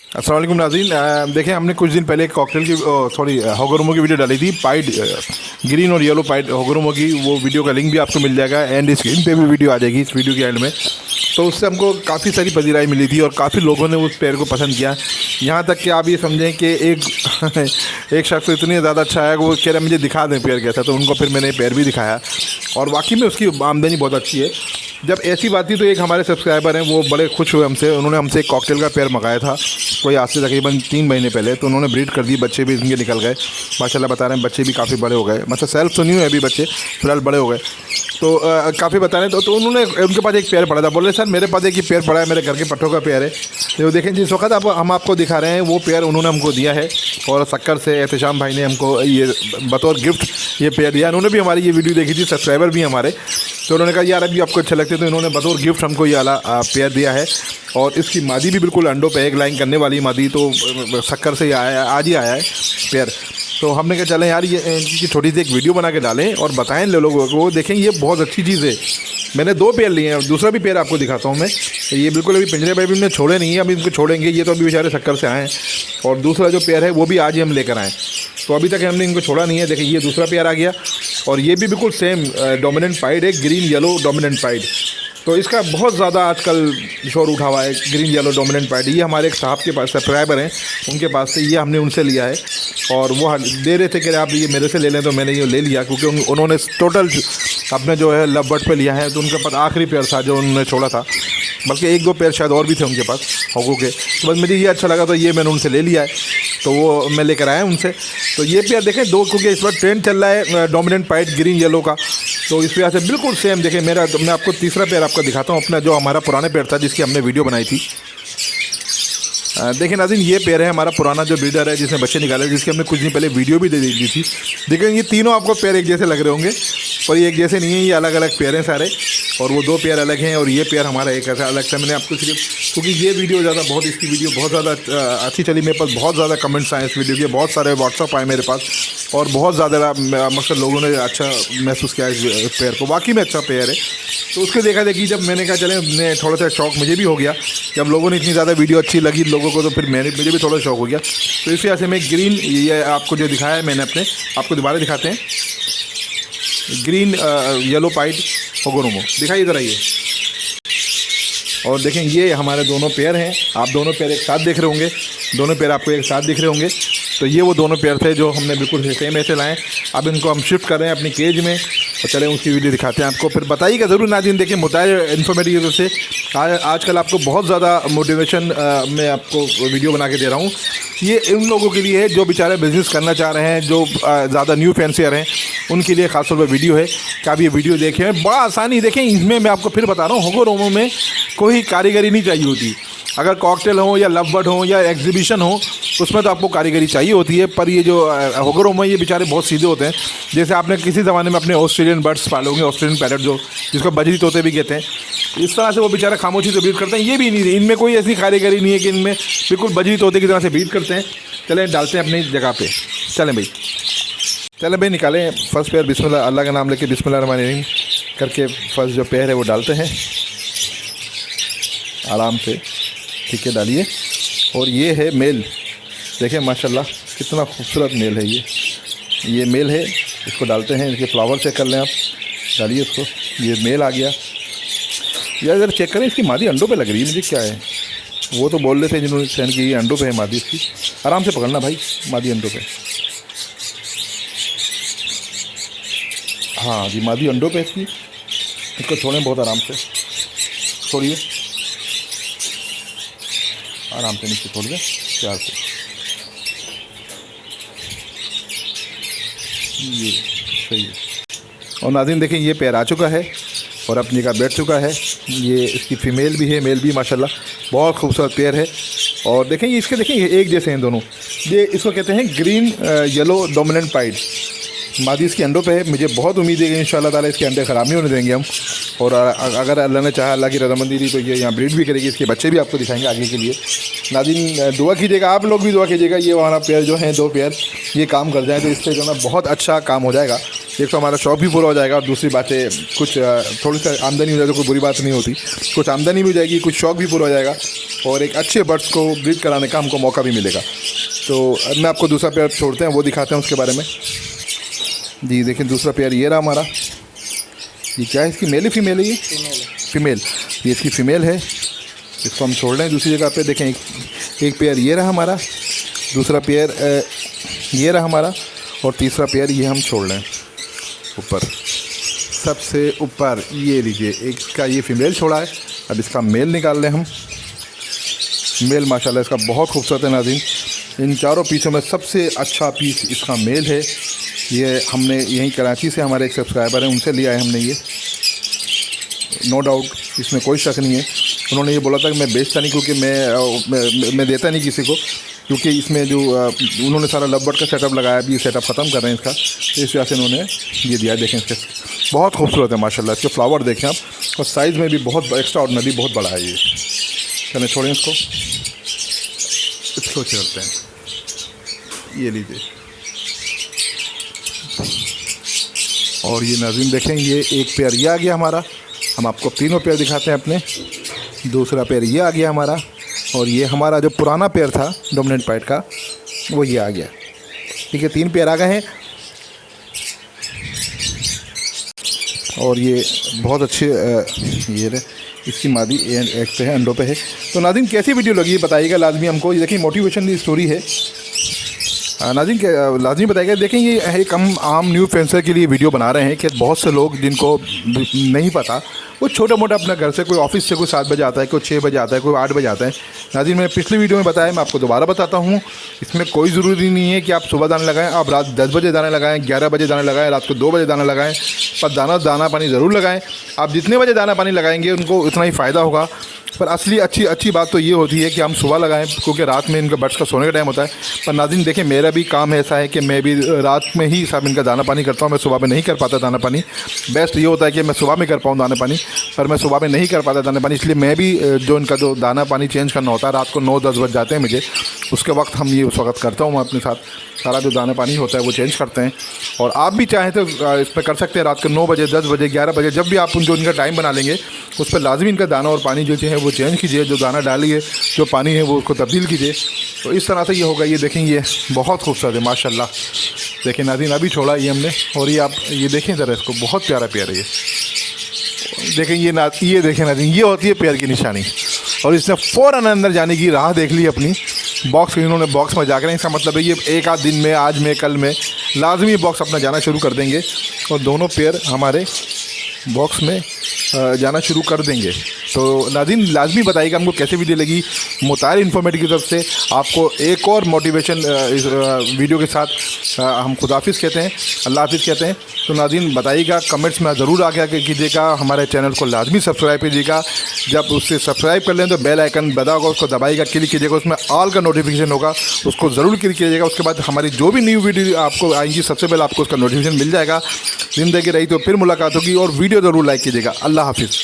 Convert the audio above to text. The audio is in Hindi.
अस्सलाम वालेकुम नाज़रीन। देखें, हमने कुछ दिन पहले एक कॉकटेल की होगोरोमो की वीडियो डाली थी। पाइड ग्रीन और येलो पाइड होगोरोमो की, वो वीडियो का लिंक भी आपको मिल जाएगा एंड स्क्रीन पे भी वीडियो आ जाएगी इस वीडियो के एंड में। तो उससे हमको काफ़ी सारी पजीराई मिली थी और काफ़ी लोगों ने उस पेड़ को पसंद किया। यहाँ तक कि आप ये समझें कि एक शख्स इतनी ज़्यादा अच्छा है कि वो कह रहा मुझे दिखा दें पेड़ कैसा, तो उनको फिर मैंने पेड़ भी दिखाया और वाकई में उसकी आमदनी बहुत अच्छी है। जब ऐसी बात थी तो एक हमारे सब्सक्राइबर हैं, वो बड़े खुश हुए हमसे। उन्होंने हमसे एक कॉकटेल का पेड़ मंगाया था कोई आज से तकरीबन 3 महीने पहले। तो उन्होंने ब्रीड कर दी, बच्चे भी इनके निकल गए माशाल्लाह। बता रहे हैं बच्चे भी काफ़ी बड़े हो गए, मतलब सेल्फ तो नहीं हुए अभी बच्चे, फिलहाल बड़े हो गए। तो काफ़ी बता रहे हैं। तो उन्होंने उनके पास एक पेड़ पड़ा था, बोले सर मेरे पास एक ही पेड़ पड़ा है, मेरे घर के पट्टों का पेड़ है। तो देखें जिस वक्त हम आपको दिखा रहे हैं वो पेड़ उन्होंने हमको दिया है और शक्कर से एहतशाम भाई ने हमको ये बतौर गिफ्ट ये पेड़ दिया। उन्होंने भी हमारी ये वीडियो देखी थी, सब्सक्राइबर भी हमारे। तो उन्होंने कहा यार अभी आपको अच्छा लगता है, तो इन्होंने बतौर गिफ्ट हमको ये वाला पेड़ दिया है। और इसकी मादी भी बिल्कुल अंडों पे एक लाइन करने वाली मादी, तो शक्कर से आया, आज ही आया है पेड़। तो हमने कहा चलें यार ये इनकी छोटी सी एक वीडियो बना के डालें और बताएं लोगों को। देखें ये बहुत अच्छी चीज़ है। मैंने 2 पेड़ लिए हैं, दूसरा भी पेड़ आपको दिखाता हूँ मैं। ये बिल्कुल अभी पिंजरे पे भी हमने छोड़े नहीं है, अभी इनको छोड़ेंगे। ये तो अभी बेचारे शक्कर से आए हैं और दूसरा जो पेड़ है वो भी आज ही हम लेकर आए। तो अभी तक हमने इनको छोड़ा नहीं है। देखिए ये दूसरा पेड़ आ गया और ये भी बिल्कुल सेम डोमिनेंट पाइड है, ग्रीन येलो डोमिनेंट पाइड। तो इसका बहुत ज़्यादा आजकल शोर उठा हुआ है, ग्रीन येलो डोमिनेंट पाइड। ये हमारे एक साहब के पास सब्सक्राइबर हैं, उनके पास से ये हमने उनसे लिया है और वो दे रहे थे कि आप ये मेरे से ले लें, तो मैंने ये ले लिया क्योंकि उन्होंने टोटल अपने जो है लव बर्ड पे लिया है। तो उनके पास आखिरी पेड़ था जो उन्होंने छोड़ा था, बल्कि 1-2 पेड़ शायद और भी थे उनके पास होगो के। तो बस मुझे ये अच्छा लगा तो ये मैंने उनसे ले लिया है, तो वो मैं लेकर आया उनसे। तो ये पेड़ देखें 2, क्योंकि इस बार ट्रेंड चल रहा है डोमिनेंट पाइड ग्रीन येलो का, तो इस वजह से बिल्कुल सेम। देखें मैं आपको तीसरा पेड़ आपको दिखाता हूँ, अपना जो हमारा पुराना पेड़ था जिसकी हमने वीडियो बनाई थी। देखिए नाज़रीन ये पेड़ है हमारा पुराना जो ब्रीडर है जिसने बच्चे निकाले, जिसकी हमने कुछ दिन पहले वीडियो भी दे दी थी। देखें ये तीनों आपको पेड़ एक जैसे लग रहे होंगे, पर ये एक जैसे नहीं है, ये अलग अलग पेड़ हैं सारे। और वो 2 पेड़ अलग हैं और ये पेड़ हमारा एक ऐसा अलग था। मैंने आपको सिर्फ क्योंकि ये वीडियो ज़्यादा बहुत इसकी वीडियो बहुत ज़्यादा अच्छी चली, मेरे पास बहुत ज़्यादा कमेंट्स आए इस वीडियो के, बहुत सारे व्हाट्सअप आए मेरे पास और बहुत ज़्यादा मतलब लोगों ने अच्छा महसूस किया इस पेड़ को। वाकई में अच्छा पेड़ है। तो उसके देखा देखी जब मैंने कहा चले, मैं थोड़ा सा शौक मुझे भी हो गया। जब लोगों ने इतनी ज़्यादा वीडियो अच्छी लगी लोगों को, तो फिर मुझे भी थोड़ा शौक हो गया। तो इस वजह से मैं ग्रीन, ये आपको जो दिखाया है मैंने अपने, आपको दोबारा दिखाते हैं। ग्रीन येलो पाइड होगोरोमो दिखाइए ज़रा ये। और देखें ये हमारे दोनों पेड़ हैं, आप दोनों पेड़ एक साथ देख रहे होंगे, दोनों पेड़ आपको एक साथ दिख रहे होंगे। तो ये वो दोनों पेड़ थे जो हमने बिल्कुल सेम ऐसे लाए। अब इनको हम शिफ्ट कर रहे हैं अपनी केज में और चलें उसकी वीडियो दिखाते हैं आपको, फिर बताइएगा ज़रूर नाज़रीन। देखिए मुताबिर इन्फॉर्मेटिव से आजकल आपको बहुत ज़्यादा मोटिवेशन मैं आपको वीडियो बना के दे रहा हूँ। ये उन लोगों के लिए है जो बेचारे बिज़नेस करना चाह रहे हैं, जो ज़्यादा न्यू फैंसियर हैं, उनके लिए ख़ास तौर पर वीडियो है कि आप ये वीडियो देखें। बड़ा आसानी देखें, इसमें मैं आपको फिर बता रहा हूँ होगोरोमो में कोई कारीगरी नहीं चाहिए होती। अगर कॉकटेल हो या लव बर्ड हो या एग्जीबिशन हो उसमें तो आपको कारीगरी चाहिए होती है, पर ये जो होगोरोमो ये बेचारे बहुत सीधे होते हैं। जैसे आपने किसी ज़माने में अपने ऑस्ट्रेलियन बर्ड्स पाले होंगे, ऑस्ट्रेलियन पैरट जो जिसको बजरी तोते भी कहते हैं, इस तरह से वो बेचारे खामोशी से ब्रीड करते हैं। ये भी नहीं, इनमें कोई ऐसी कारीगरी नहीं है कि इनमें बिल्कुल बजरी तोते की तरह से ब्रीड करते हैं। चलें डालते हैं अपनी जगह पे, चलें भाई निकालें फर्स्ट पेयर। बिस्मिल्लाह, अल्लाह का नाम लेके बिस्मिल्लाह रहमान रहीम करके फर्स्ट जो पेयर है वो डालते हैं आराम से, ठीक है डालिए। और ये है मेल, देखें माशाल्लाह कितना खूबसूरत मेल है ये मेल है। इसको डालते हैं, इसके फ्लावर चेक कर लें आप, डालिए उसको, ये मेल आ गया। यार अगर चेक करें इसकी मादी अंडों पे लग रही है, मुझे क्या है वो तो बोल रहे थे जिन्होंने सेंड की, ये अंडों पे है मादी इसकी। आराम से पकड़ना भाई, मादी अंडों पे, हाँ जी मादी अंडों पे इसकी। इसको छोड़ें बहुत आराम से, छोड़िए आराम से, नीचे छोड़ दें प्यार से। ये सही है। और नाज़रीन देखें ये पेड़ आ चुका है और अपनी जगह बैठ चुका है। ये इसकी फ़ीमेल भी है मेल भी, माशाल्लाह बहुत खूबसूरत पेड़ है। और देखें ये इसके, देखें ये एक जैसे हैं दोनों। ये इसको कहते हैं ग्रीन येलो डोमिनेंट पाइड। मादी इसकी अंडों पे है। मुझे बहुत उम्मीद है कि इंशाल्लाह ताला इसके अंडे ख़राब नहीं होने देंगे हम। और अगर अल्लाह ने चाहा, अल्लाह की रज़ामंदी थी, तो ये यहाँ ब्रीड भी करेगी। इसके बच्चे भी आपको दिखाएंगे आगे के लिए। नाज़रीन दुआ कीजिएगा, आप लोग भी दुआ कीजिएगा, ये हमारा पेयर जो है 2 पेयर ये काम कर जाए तो इससे जो है बहुत अच्छा काम हो जाएगा। एक तो हमारा शौक भी पूरा हो जाएगा और दूसरी बातें कुछ थोड़ी सी आमदनी हो जाए तो कोई बुरी बात नहीं होती, कुछ आमदनी भी हो जाएगी, कुछ शौक भी पूरा हो जाएगा और एक अच्छे बर्ड्स को ब्रीड कराने का हमको मौका भी मिलेगा। तो मैं आपको दूसरा पेयर छोड़ते हैं, वो दिखाते हैं उसके बारे में। जी देखिए दूसरा पेयर ये रहा हमारा। ये क्या है, इसकी मेल ही फीमेल है? ये फीमेल, ये इसकी फ़ीमेल है। इसको हम छोड़ रहे हैं दूसरी जगह पे। देखें एक पेयर ये रहा हमारा, दूसरा पेयर ये रहा हमारा और तीसरा पेयर ये हम छोड़ रहे हैं ऊपर, सबसे ऊपर। ये लीजिए, एक का ये फ़ीमेल छोड़ा है, अब इसका मेल निकाल लें हम। मेल माशाल्लाह इसका बहुत खूबसूरत है नाज़रीन। इन चारों पीसों में सबसे अच्छा पीस इसका मेल है। ये हमने यहीं कराची से, हमारे एक सब्सक्राइबर हैं, उनसे लिया है हमने ये, नो डाउट, इसमें कोई शक नहीं है। उन्होंने ये बोला था कि मैं बेचता नहीं, क्योंकि मैं देता नहीं किसी को, क्योंकि इसमें जो उन्होंने सारा लव बर्ड का सेटअप लगाया, अभी सेटअप ख़त्म कर रहे हैं इसका, तो इस वजह से उन्होंने ये दिया। देखें इसके बहुत खूबसूरत है माशाल्लाह, इसके फ्लावर देखें आप, और साइज़ में भी बहुत एक्स्ट्रा ऑर्डिनरी, बहुत बड़ा है ये। चलें छोड़ें इसको चलते हैं। ये लीजिए, और ये नाज़रीन देखें, ये एक पेयर ये आ गया हमारा। हम आपको तीनों पेयर दिखाते हैं अपने। दूसरा पेयर ये आ गया हमारा, और ये हमारा जो पुराना पेयर था डोमिनेंट पाइट का, वो ये आ गया। ठीक है, 3 पेयर आ गए हैं और ये बहुत अच्छे ये रहे। इसकी मादी एक पे है, अंडों पे है। तो नाज़रीन कैसी वीडियो लगी बताइएगा लाजमी हमको। ये देखिए मोटिवेशन स्टोरी है नाज़रीन, लाजमी बताइएगा। देखें ये एक हम आम न्यू फेंसर के लिए वीडियो बना रहे हैं कि बहुत से लोग जिनको नहीं पता, वो छोटा मोटा अपना घर से, कोई ऑफिस से कोई 7 बजे आता है, कोई 6 बजे आता है, कोई 8 बजे आता है। नाज़रीन मैंने पिछली वीडियो में बताया, मैं आपको दोबारा बताता हूँ। इसमें कोई ज़रूरी नहीं है कि आप सुबह दाना लगाएं, आप रात 10 बजे दाना लगाएं, 11 बजे दाना लगाएं, रात को 2 बजे दाना लगाएं, पर दाना पानी ज़रूर लगाएं। आप जितने बजे दाना पानी लगाएंगे उनको उतना ही फ़ायदा होगा। पर असली अच्छी बात तो ये होती है कि हम सुबह लगाएं, क्योंकि रात में इनका बर्ड्स का सोने का टाइम होता है। पर नाज़रीन देखें, मेरा भी काम ऐसा है कि मैं भी रात में ही सब इनका दाना पानी करता हूँ। मैं सुबह में नहीं कर पाता दाना पानी। बेस्ट ये होता है कि मैं सुबह में कर पाऊँ दाना पानी, पर मैं सुबह में नहीं कर पाता दाना पानी, इसलिए मैं भी जो इनका जो दाना पानी चेंज करना होता है, रात को 9-10 बज जाते हैं मुझे, उसके वक्त हम ये उस वक्त करता हूँ। मैं अपने साथ सारा जो दाना पानी होता है वो चेंज करते हैं। और आप भी चाहें तो इसमें कर सकते हैं, रात को 9 बजे, 10 बजे, 11 बजे, जब भी आप जो इनका टाइम बना लेंगे उस पर लाजमी इनका दाना और पानी जो है वो चेंज कीजिए। जो दाना डालिए, जो पानी है वो उसको तब्दील कीजिए। तो इस तरह से ये होगा। ये देखें, ये बहुत खूबसूरत है माशाल्लाह। देखें नाज़रीन, अभी छोड़ा ये हमने, और ये आप ये देखें ज़रा इसको, बहुत प्यारा पेयर है ये। देखें ये देखें नाज़रीन, ये होती है पेयर की निशानी। और इसने फ़ौरन अंदर जाने की राह देख ली अपनी बॉक्स, इन्होंने बॉक्स में जाकर, इसका मतलब है ये एक आध दिन में, आज में, कल में लाजमी बॉक्स अपना जाना शुरू कर देंगे और दोनों पेयर हमारे बॉक्स में जाना शुरू कर देंगे। तो नाज़रीन लाजमी बताइएगा हमको कैसे वीडियो लगी। मुताहिर इन्फॉर्मेटिव की तरफ से आपको एक और मोटिवेशन इस वीडियो के साथ हम खुदाफिज़ कहते हैं, अल्लाह हाफिज़ कहते हैं। तो नाज़रीन बताइएगा, कमेंट्स में ज़रूर आगे कीजिएगा। हमारे चैनल को लाजमी सब्सक्राइब कीजिएगा। जब उससे सब्सक्राइब कर लें तो बेल आइकन बता होगा, उसको दबाइएगा, क्लिक कीजिएगा, उसमें ऑल का नोटिफिकेशन होगा, उसको ज़रूर क्लिक कीजिएगा। उसके बाद हमारी जो भी न्यू वीडियो आपको आएंगी सबसे पहले आपको उसका नोटिफिकेशन मिल जाएगा। ज़िंदगी रही तो फिर मुलाकात होगी, और वीडियो ज़रूर लाइक कीजिएगा। अल्लाह हाफिज़।